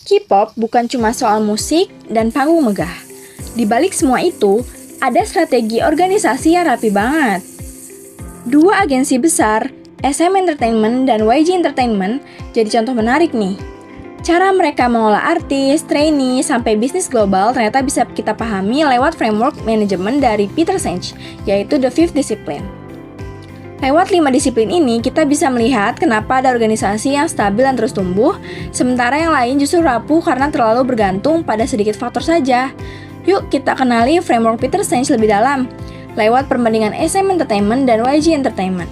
K-pop bukan cuma soal musik dan panggung megah. Di balik semua itu, ada strategi organisasi yang rapi banget. Dua agensi besar, SM Entertainment dan YG Entertainment, jadi contoh menarik nih. Cara mereka mengolah artis, trainee, sampai bisnis global ternyata bisa kita pahami lewat framework manajemen dari Peter Senge, yaitu The Fifth Discipline. Lewat 5 disiplin ini, kita bisa melihat kenapa ada organisasi yang stabil dan terus tumbuh, sementara yang lain justru rapuh karena terlalu bergantung pada sedikit faktor saja. Yuk kita kenali framework Peter Senge lebih dalam, lewat perbandingan SM Entertainment dan YG Entertainment.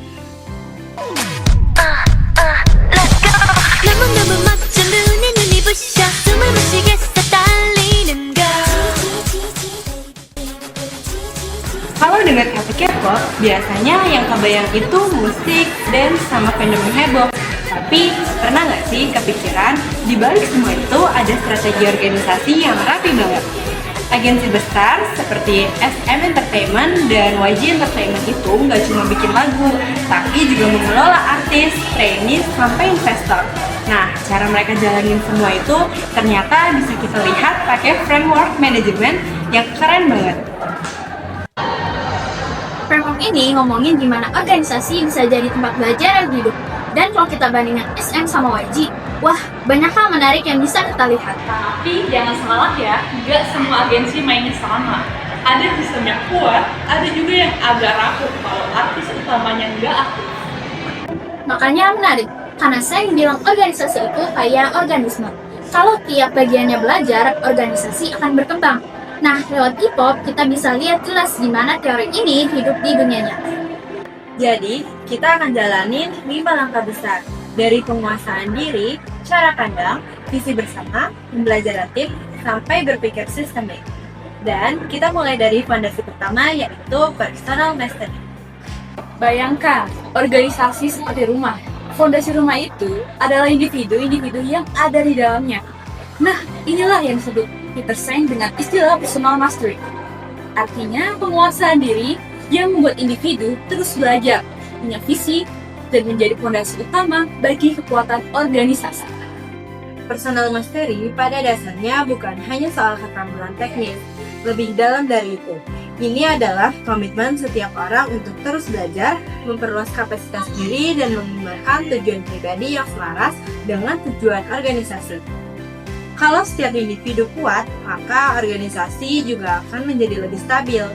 Kalau dengar kata K-pop, biasanya yang kebayang itu musik, dance, sama fandom yang heboh. Tapi pernah nggak sih kepikiran di balik semua itu ada strategi organisasi yang rapi banget? Agensi besar seperti SM Entertainment dan YG Entertainment itu nggak cuma bikin lagu, tapi juga mengelola artis, trainees, sampai investor. Nah, cara mereka jalanin semua itu ternyata bisa kita lihat pakai framework manajemen yang keren banget. Framework ini ngomongin gimana organisasi bisa jadi tempat belajar yang hidup. Dan kalau kita bandingkan SM sama YG, wah banyak hal menarik yang bisa kita lihat. Tapi jangan salah ya, nggak semua agensi mainnya sama. Ada sistem yang kuat, ada juga yang agak rapuh kalau artis utamanya nggak aktif. Makanya menarik, karena saya bilang organisasi itu kayak organisme. Kalau tiap bagiannya belajar, organisasi akan berkembang. Nah, lewat K-pop kita bisa lihat jelas gimana teori ini hidup di dunia nyata. Jadi, kita akan jalanin 5 langkah besar, dari penguasaan diri, cara pandang, visi bersama, pembelajaran tim, sampai berpikir sistemik. Dan kita mulai dari fondasi pertama, yaitu personal mastery. Bayangkan, organisasi seperti rumah. Fondasi rumah itu adalah individu-individu yang ada di dalamnya. Nah, inilah yang disebut Peter Senge dengan istilah personal mastery. Artinya, penguasaan diri yang membuat individu terus belajar, punya visi, dan menjadi fondasi utama bagi kekuatan organisasi. Personal mastery pada dasarnya bukan hanya soal keterampilan teknis, lebih dalam dari itu. Ini adalah komitmen setiap orang untuk terus belajar, memperluas kapasitas diri, dan mengembangkan tujuan pribadi yang selaras dengan tujuan organisasi. Kalau setiap individu kuat, maka organisasi juga akan menjadi lebih stabil.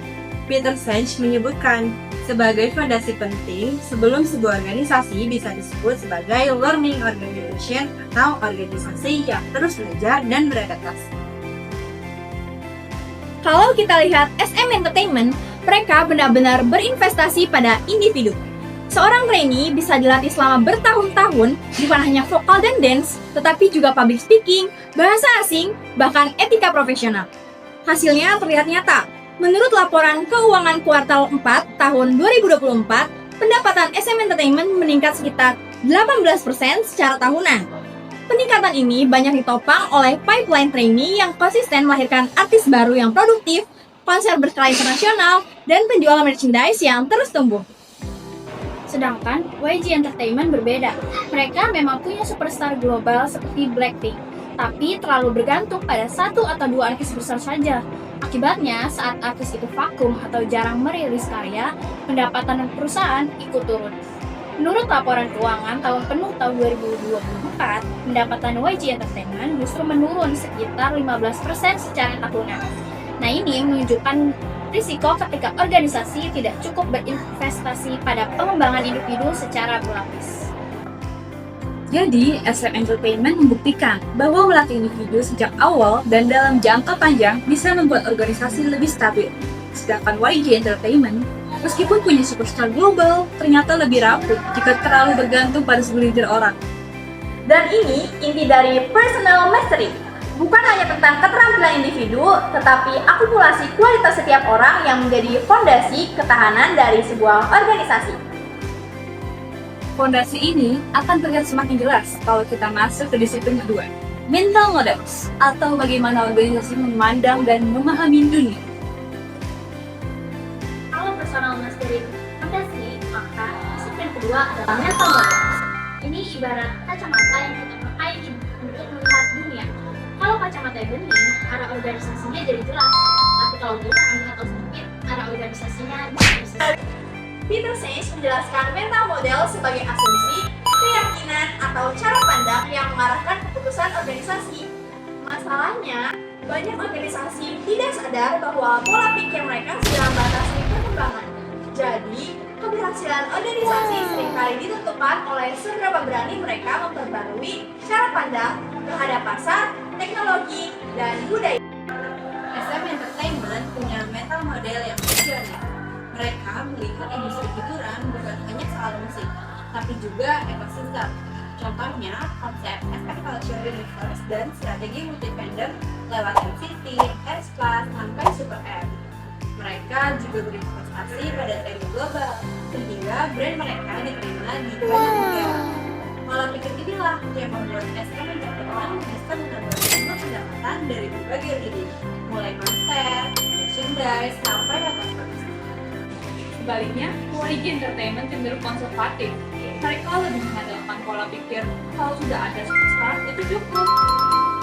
Peter Senge menyebutkan, sebagai fondasi penting sebelum sebuah organisasi bisa disebut sebagai learning organization atau organisasi yang terus belajar dan beradaptasi. Kalau kita lihat SM Entertainment, mereka benar-benar berinvestasi pada individu. Seorang trainee bisa dilatih selama bertahun-tahun, bukan hanya vokal dan dance, tetapi juga public speaking, bahasa asing, bahkan etika profesional. Hasilnya terlihat nyata. Menurut laporan keuangan kuartal 4 tahun 2024, pendapatan SM Entertainment meningkat sekitar 18% secara tahunan. Peningkatan ini banyak ditopang oleh pipeline trainee yang konsisten melahirkan artis baru yang produktif, konser berskala internasional, dan penjualan merchandise yang terus tumbuh. Sedangkan YG Entertainment berbeda. Mereka memang punya superstar global seperti Blackpink, tapi terlalu bergantung pada 1 atau 2 artis besar saja. Akibatnya, saat artis itu vakum atau jarang merilis karya, pendapatan perusahaan ikut turun. Menurut laporan keuangan tahun penuh tahun 2024, pendapatan YG Entertainment justru menurun sekitar 15% secara tahunan. Nah, ini menunjukkan risiko ketika organisasi tidak cukup berinvestasi pada pengembangan individu secara berlapis. Jadi, SM Entertainment membuktikan bahwa melatih individu sejak awal dan dalam jangka panjang bisa membuat organisasi lebih stabil. Sedangkan YG Entertainment, meskipun punya superstar global, ternyata lebih rapuh jika terlalu bergantung pada segelintir orang. Dan ini inti dari personal mastery. Bukan hanya tentang keterampilan individu, tetapi akumulasi kualitas setiap orang yang menjadi fondasi ketahanan dari sebuah organisasi. Fondasi ini akan terlihat semakin jelas kalau kita masuk ke disiplin kedua, mental models, atau bagaimana organisasi memandang dan memahami dunia. Kalau personal mastery fondasi, maka disiplin kedua adalah mental models. Ini ibarat kacamata yang kita pakai untuk melihat dunia. kacamata bening, arah organisasinya jadi jelas. Tapi kalau kurang atau sempit, arah organisasinya bisa. Peter Senge menjelaskan mental model sebagai asumsi, keyakinan, atau cara pandang yang mengarahkan keputusan organisasi. Masalahnya, banyak organisasi tidak sadar bahwa pola pikir mereka sedang batasi perkembangan. Jadi, keberhasilan organisasi seringkali ditentukan oleh seberapa berani mereka memperbarui cara pandang terhadap pasar, teknologi, dan budaya. SM Entertainment punya mental model yang visioner. Mereka melihat industri hiburan bukan hanya soal musik, tapi juga ekosistem. Contohnya, konsep SM Culture Universe dan strategi multi-vendor lewat MCT, S+, sampai Super M. Mereka juga berinvestasi pada tren global, sehingga brand mereka diterima di banyak negara. Pola pikir inilah yang membuat SM Entertainment bisa menambah sumber pendapatan dari berbagai lini, mulai konser, merchandise, sampai atas produksi. Sebaliknya, YG Entertainment cenderung konservatif. Mereka lebih mengandalkan pola pikir kalau sudah ada superstar itu cukup.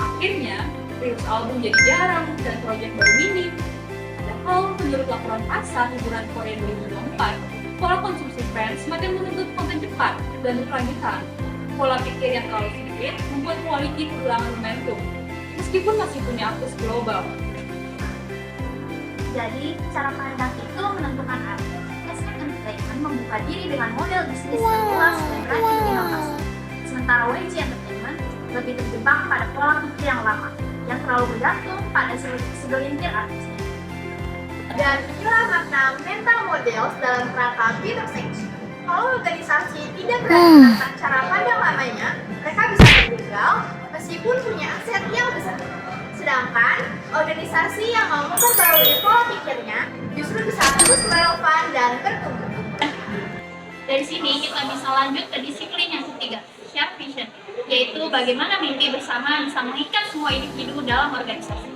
Akhirnya, rilis album jadi jarang dan proyek baru minim. Padahal menurut laporan pasar hiburan Korea 2024, pola konsumsi fans semakin menuntut konten cepat dan berkelanjutan. Pola pikir yang terlalu sedikit membuat YG kehilangan momentum, meskipun masih punya akses global. Jadi, cara pandang itu menentukan arti. SM Entertainment membuka diri dengan model bisnis yang jelas dan rajin inovasi. Sementara YG Entertainment lebih terjebak pada pola pikir yang lama, yang terlalu bergantung pada segelintir artisnya. Dan inilah makna mental model dalam kerangka Peter Senge. Kalau organisasi tidak berani menentang cara pandang lamanya, mereka bisa tertinggal meskipun punya aset yang besar. Sedangkan organisasi yang mau memperbarui pola pikirnya justru bisa terus relevan dan bertumbuh. Dari sini kita bisa lanjut ke disiplin yang ketiga, shared vision, yaitu bagaimana mimpi bersama bisa mengikat semua individu dalam organisasi.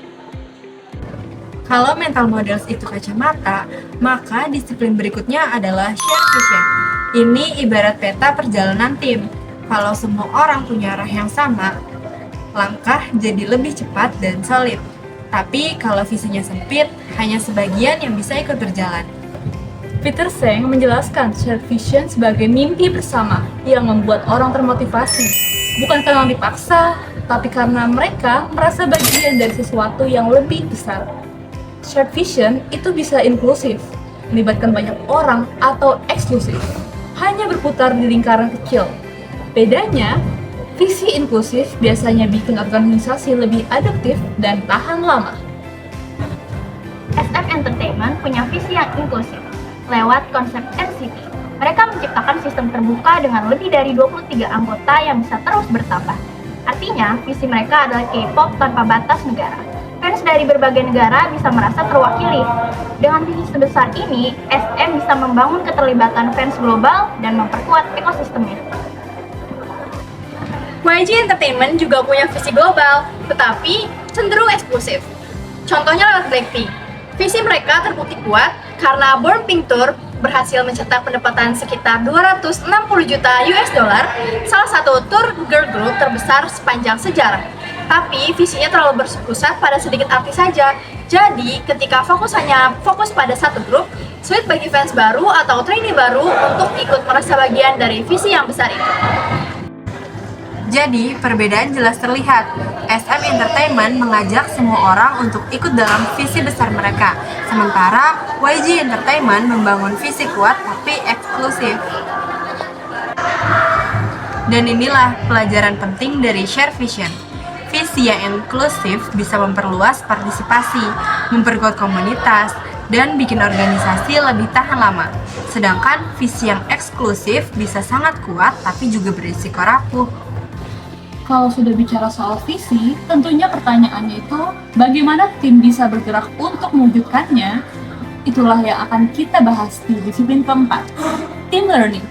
Kalau mental models itu kacamata, maka disiplin berikutnya adalah shared vision. Ini ibarat peta perjalanan tim. Kalau semua orang punya arah yang sama, langkah jadi lebih cepat dan solid. Tapi kalau visinya sempit, hanya sebagian yang bisa ikut berjalan. Peter Senge menjelaskan shared vision sebagai mimpi bersama yang membuat orang termotivasi. Bukan karena dipaksa, tapi karena mereka merasa bagian dari sesuatu yang lebih besar. Shared vision itu bisa inklusif, melibatkan banyak orang atau eksklusif, hanya berputar di lingkaran kecil. Bedanya, visi inklusif biasanya bikin organisasi lebih adaptif dan tahan lama. SM Entertainment punya visi yang inklusif. Lewat konsep NCT, mereka menciptakan sistem terbuka dengan lebih dari 23 anggota yang bisa terus bertambah. Artinya, visi mereka adalah K-pop tanpa batas negara. Fans dari berbagai negara bisa merasa terwakili. Dengan visi sebesar ini, SM bisa membangun keterlibatan fans global dan memperkuat ekosistemnya. YG Entertainment juga punya visi global, tetapi cenderung eksklusif. Contohnya lewat Blackpink. Visi mereka terbukti kuat karena Born Pink Tour berhasil mencetak pendapatan sekitar 260 juta US dollar, salah satu tour girl group terbesar sepanjang sejarah. Tapi visinya terlalu berpusat pada sedikit artis saja. Jadi, ketika fokus pada satu grup, sulit bagi fans baru atau trainee baru untuk ikut merasa bagian dari visi yang besar itu. Jadi, perbedaan jelas terlihat. SM Entertainment mengajak semua orang untuk ikut dalam visi besar mereka, sementara YG Entertainment membangun visi kuat tapi eksklusif. Dan inilah pelajaran penting dari share vision. Visi yang inklusif bisa memperluas partisipasi, memperkuat komunitas, dan bikin organisasi lebih tahan lama. Sedangkan visi yang eksklusif bisa sangat kuat tapi juga berisiko rapuh. Kalau sudah bicara soal visi, tentunya pertanyaannya itu bagaimana tim bisa bergerak untuk mewujudkannya? Itulah yang akan kita bahas di disiplin keempat, team learning.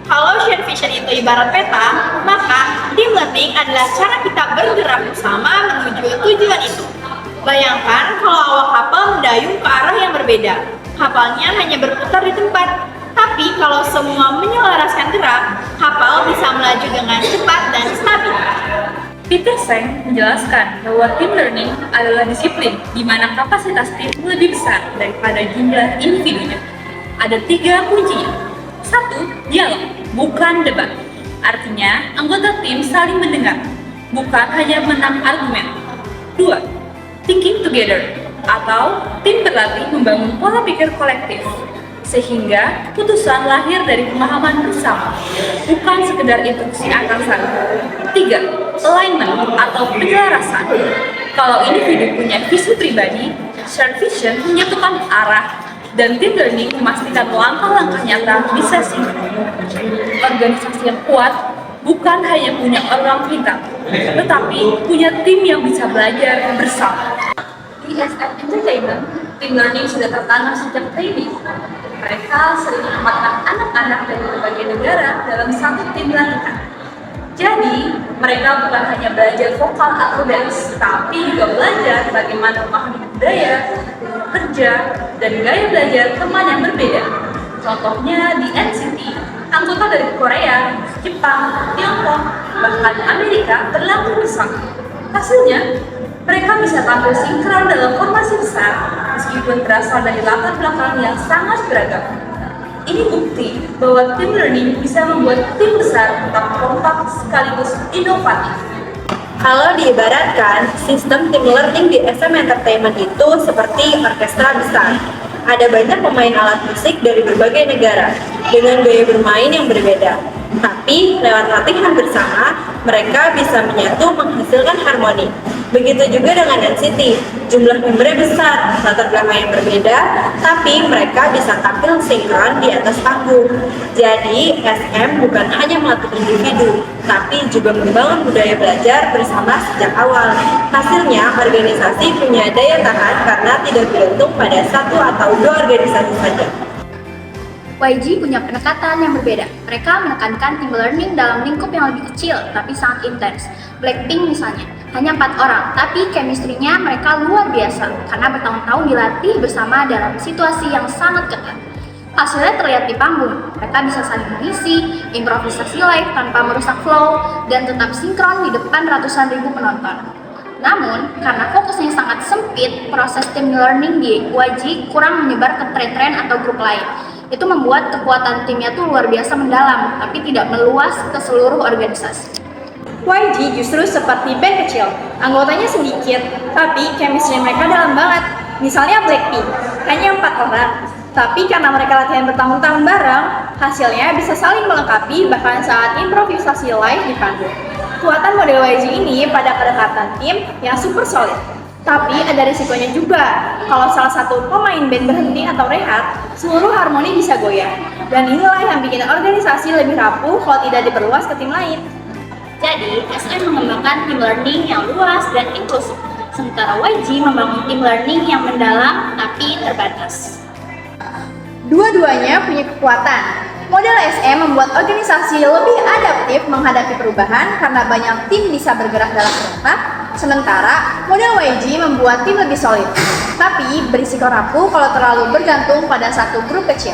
Kalau shared vision itu ibarat peta, maka team learning adalah cara kita bergerak bersama menuju tujuan itu. Bayangkan kalau awak kapal mendayung ke arah yang berbeda. Kapalnya hanya berputar di tempat. Tapi kalau semua menyelaraskan gerak, kapal bisa melaju dengan cepat dan stabil. Peter Seng menjelaskan bahwa team learning adalah disiplin di mana kapasitas tim lebih besar daripada jumlah individunya. Ada 3 kuncinya. 1. Dialog, bukan debat. Artinya, anggota tim saling mendengar, bukan hanya menang argumen. 2. Thinking together, atau tim berlatih membangun pola pikir kolektif, sehingga putusan lahir dari pemahaman bersama, bukan sekedar instruksi atasan. 3. Alignment atau penyelarasan. Kalau individu punya visi pribadi, shared vision menyatukan arah, dan team learning memastikan langkah-langkah nyata bisa sinkron. Organisasi yang kuat bukan hanya punya orang pintar, tetapi punya tim yang bisa belajar bersama. Di SM Entertainment, team learning sudah tertanam sejak training. Mereka sering menempatkan anak-anak dari berbagai negara dalam satu tim latihan. Jadi, mereka bukan hanya belajar vokal atau dance, tapi juga belajar bagaimana memahami budaya, kerja, dan gaya belajar teman yang berbeda. Contohnya di NCT, anggota dari Korea, Jepang, Tiongkok, bahkan Amerika berlatih bersama. Hasilnya, mereka bisa tampil sinkron dalam formasi besar, meskipun berasal dari latar belakang yang sangat beragam. Ini bukti bahwa team learning bisa membuat tim besar tetap kompak sekaligus inovatif. Kalau diibaratkan, sistem team learning di SM Entertainment itu seperti orkestra besar. Ada banyak pemain alat musik dari berbagai negara dengan gaya bermain yang berbeda. Tapi lewat latihan bersama, mereka bisa menyatu menghasilkan harmoni. Begitu juga dengan NCT, jumlah membernya besar, latar belakang yang berbeda, tapi mereka bisa tampil sinkron di atas panggung. Jadi, SM bukan hanya melatih individu, tapi juga membangun budaya belajar bersama sejak awal. Hasilnya, organisasi punya daya tahan karena tidak bergantung pada 1 atau 2 organisasi saja. YG punya pendekatan yang berbeda. Mereka menekankan team learning dalam lingkup yang lebih kecil tapi sangat intens. Blackpink misalnya, hanya 4 orang, tapi chemistry-nya mereka luar biasa karena bertahun-tahun dilatih bersama dalam situasi yang sangat ketat. Hasilnya terlihat di panggung, mereka bisa saling mengisi, improvisasi live tanpa merusak flow, dan tetap sinkron di depan ratusan ribu penonton. Namun, karena fokusnya sangat sempit, proses team learning di YG kurang menyebar ke tren-tren atau grup lain. Itu membuat kekuatan timnya tuh luar biasa mendalam, tapi tidak meluas ke seluruh organisasi. YG justru seperti band kecil, anggotanya sedikit, tapi chemistry mereka dalam banget. Misalnya Blackpink, hanya 4 orang, tapi karena mereka latihan bertahun-tahun bareng, hasilnya bisa saling melengkapi bahkan saat improvisasi live di panggung. Kekuatan model YG ini pada kedekatan tim yang super solid. Tapi ada risikonya juga, kalau salah satu pemain band berhenti atau rehat, seluruh harmoni bisa goyah. Dan inilah yang bikin organisasi lebih rapuh kalau tidak diperluas ke tim lain. Jadi, SM mengembangkan team learning yang luas dan inklusif, sementara YG membangun team learning yang mendalam tapi terbatas. Dua-duanya punya kekuatan. Model SM membuat organisasi lebih adaptif menghadapi perubahan karena banyak tim bisa bergerak dalam serentak, sementara model YG membuat tim lebih solid, tapi berisiko rapuh kalau terlalu bergantung pada satu grup kecil.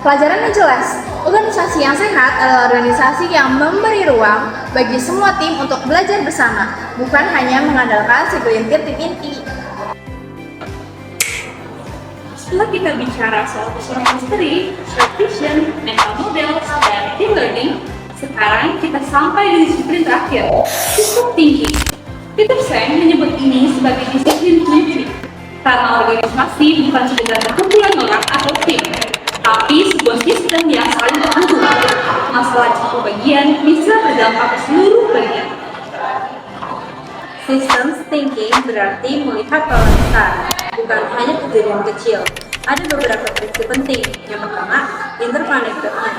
Pelajarannya jelas, organisasi yang sehat adalah organisasi yang memberi ruang bagi semua tim untuk belajar bersama, bukan hanya mengandalkan segelintir tim inti. Setelah kita bicara soal personal mastery, shared vision, mental models, dan team learning, sekarang kita sampai di disiplin terakhir, system thinking. Peter Seng menyebut ini sebagai disiplin kunci, karena organisasi bukan sekedar kumpulan orang atau tim, tapi sebuah sistem yang saling terbantu. Masalah satu bagian bisa berdampak ke seluruh bagian. Systems thinking berarti melihat pola besar, bukan hanya kejadian kecil. Ada beberapa prinsip penting. Yang pertama, interconnectedness,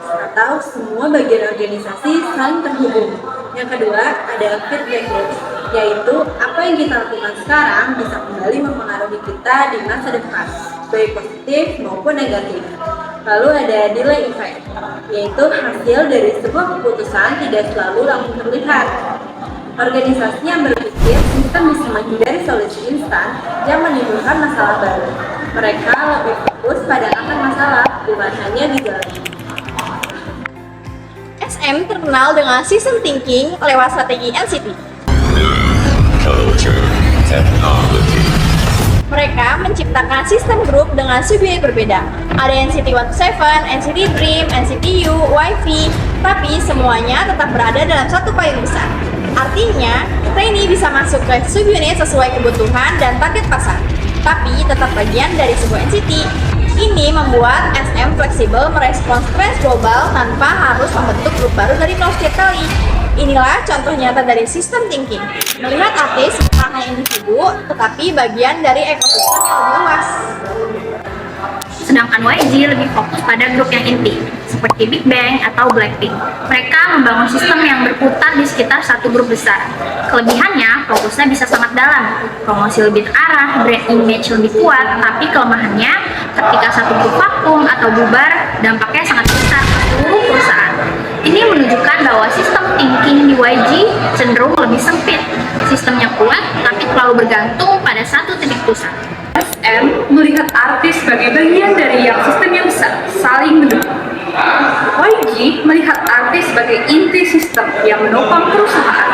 atau semua bagian organisasi saling terhubung. Yang kedua, ada feedback loop, yaitu apa yang kita lakukan sekarang bisa kembali mempengaruhi kita di masa depan, baik positif maupun negatif. Lalu ada delay effect, yaitu hasil dari sebuah keputusan tidak selalu langsung terlihat. Organisasi yang berpikir sistem bisa menghindari solusi instan yang menimbulkan masalah baru. Mereka lebih fokus pada akar masalah, bukan hanya gejalanya. SM terkenal dengan system thinking lewat strategi NCT. culture, technology. Mereka menciptakan sistem grup dengan subunit berbeda. Ada NCT 127, NCT Dream, NCT U, Wi-Fi, tapi semuanya tetap berada dalam satu payung besar. Artinya, trainee bisa masuk ke subunit sesuai kebutuhan dan target pasar, tapi tetap bagian dari sebuah NCT. Ini membuat SM fleksibel merespons tren global tanpa harus membentuk grup baru dari nol setiap kali. Inilah contoh nyata dari sistem thinking. Melihat artis bukan hanya individu, tetapi bagian dari ekosistem yang lebih luas. Sedangkan YG lebih fokus pada grup yang inti, seperti Big Bang atau Blackpink. Mereka membangun sistem yang berputar di sekitar satu grup besar. Kelebihannya, fokusnya bisa sangat dalam, promosi lebih terarah, brand image lebih kuat, tapi kelemahannya, ketika satu grup vakum atau bubar, dampaknya sangat besar ke seluruh perusahaan. Ini menunjukkan bahwa sistem thinking di YG cenderung lebih sempit. Sistemnya kuat, tapi terlalu bergantung pada satu titik pusat. SM melihat artis sebagai bagian dari yang sistem yang besar, saling mendukung. YG melihat artis sebagai inti sistem yang menopang perusahaan.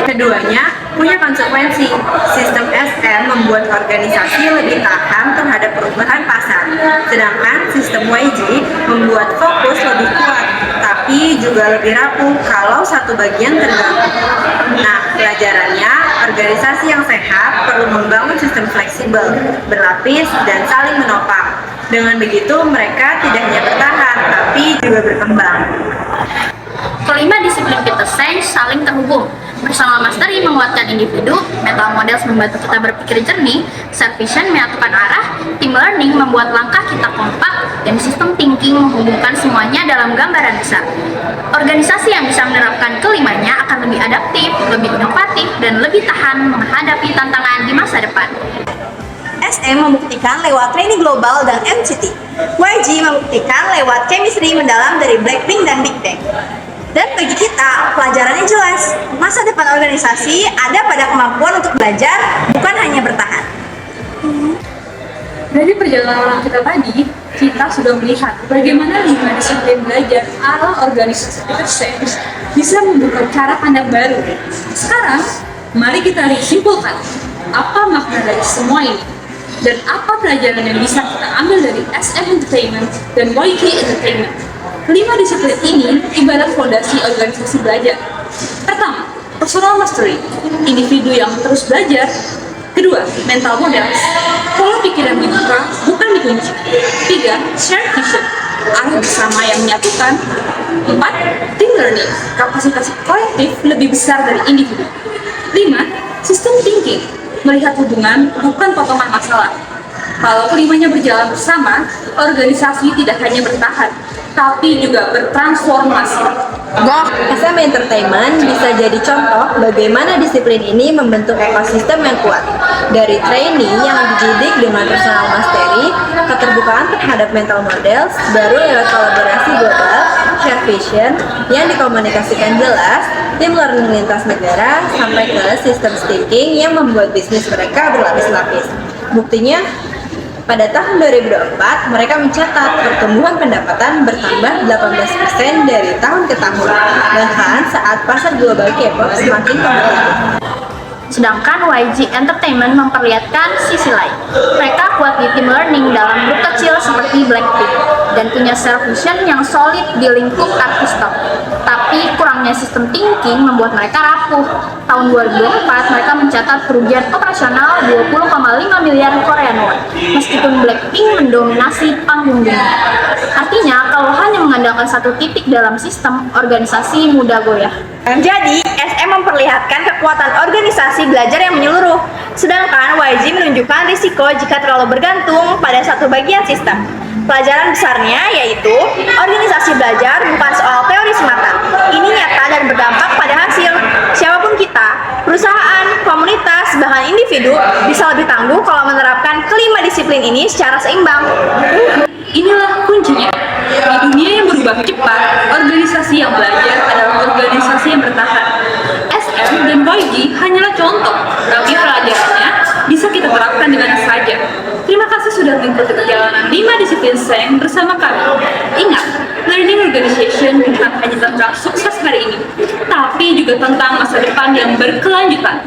Keduanya punya konsekuensi. Sistem SM membuat organisasi lebih tahan terhadap perubahan pasar, sedangkan sistem YG membuat fokus lebih kuat, tapi juga lebih rapuh kalau satu bagian terganggu. Nah, pelajarannya, organisasi yang sehat perlu membangun sistem fleksibel, berlapis, dan saling menopang. Dengan begitu, mereka tidak hanya bertahan, tapi juga berkembang. Kelima disiplin Peter Senge saling terhubung. Personal mastery menguatkan individu, mental models membantu kita berpikir jernih, self vision menyatukan arah, team learning membuat langkah kita kompak, dan sistem thinking menghubungkan semuanya dalam gambaran besar. Organisasi yang bisa menerapkan kelimanya akan lebih adaptif, lebih inovatif, dan lebih tahan menghadapi tantangan di masa depan. SM membuktikan lewat training global dan NCT. YG membuktikan lewat chemistry mendalam dari Blackpink dan Big Bang. Dan bagi kita, pelajarannya jelas. Masa depan organisasi ada pada kemampuan untuk belajar, bukan hanya bertahan. Dari perjalanan kita tadi, kita sudah melihat bagaimana 5 disiplin belajar ala organisasi Peter Senge bisa membuka cara pandang baru. Sekarang, mari kita simpulkan apa makna dari semua ini dan apa pelajaran yang bisa kita ambil dari SM Entertainment dan YG Entertainment. 5 disiplin ini ibarat fondasi organisasi belajar. Pertama, personal mastery, individu yang terus belajar. Kedua, mental models, pola pikiran dibuka, bukan dikunci. 3, shared vision, arah bersama yang menyatukan. 4, team learning, kapasitas kolektif lebih besar dari individu. 5, system thinking, melihat hubungan bukan potongan masalah. Kalau kelimanya berjalan bersama, organisasi tidak hanya bertahan, tapi juga bertransformasi. SM Entertainment bisa jadi contoh bagaimana disiplin ini membentuk ekosistem yang kuat. Dari trainee yang dididik dengan personal mastery, keterbukaan terhadap mental models, baru lewat kolaborasi global, share vision yang dikomunikasikan jelas, tim learning lintas negara, sampai ke sistem thinking yang membuat bisnis mereka berlapis-lapis. Buktinya, pada tahun 2024, mereka mencatat pertumbuhan pendapatan bertambah 18% dari tahun ke tahun, bahkan saat pasar global K-pop semakin kompetitif. Sedangkan YG Entertainment memperlihatkan sisi lain. Mereka kuat di team learning dalam grup kecil seperti Blackpink dan punya self vision yang solid di lingkup artis top. Tapi kurangnya sistem thinking membuat mereka rapuh. Tahun 2024 mereka mencatat kerugian operasional 20,5 miliar Korean won, meskipun Blackpink mendominasi panggung dunia. Artinya, kalau hanya mengandalkan satu titik dalam sistem, organisasi mudah goyah. Jadi, SM memperlihatkan kekuatan organisasi belajar yang menyeluruh, sedangkan YG menunjukkan risiko jika terlalu bergantung pada satu bagian sistem. Pelajaran besarnya yaitu, organisasi belajar bukan soal teori semata. Ini nyata dan berdampak pada hasil. Siapapun kita, perusahaan, komunitas, bahkan individu bisa lebih tangguh kalau menerapkan kelima disiplin ini secara seimbang. Inilah kuncinya. Di dunia yang berubah cepat, organisasi yang belajar adalah organisasi yang bertahan. SM dan YG hanyalah contoh, tapi pelajarannya bisa kita terapkan di mana saja. Terima kasih sudah mengikuti perjalanan 5 disiplin Senge bersama kami. Ingat, learning organization bukan hanya tentang sukses hari ini, tapi juga tentang masa depan yang berkelanjutan.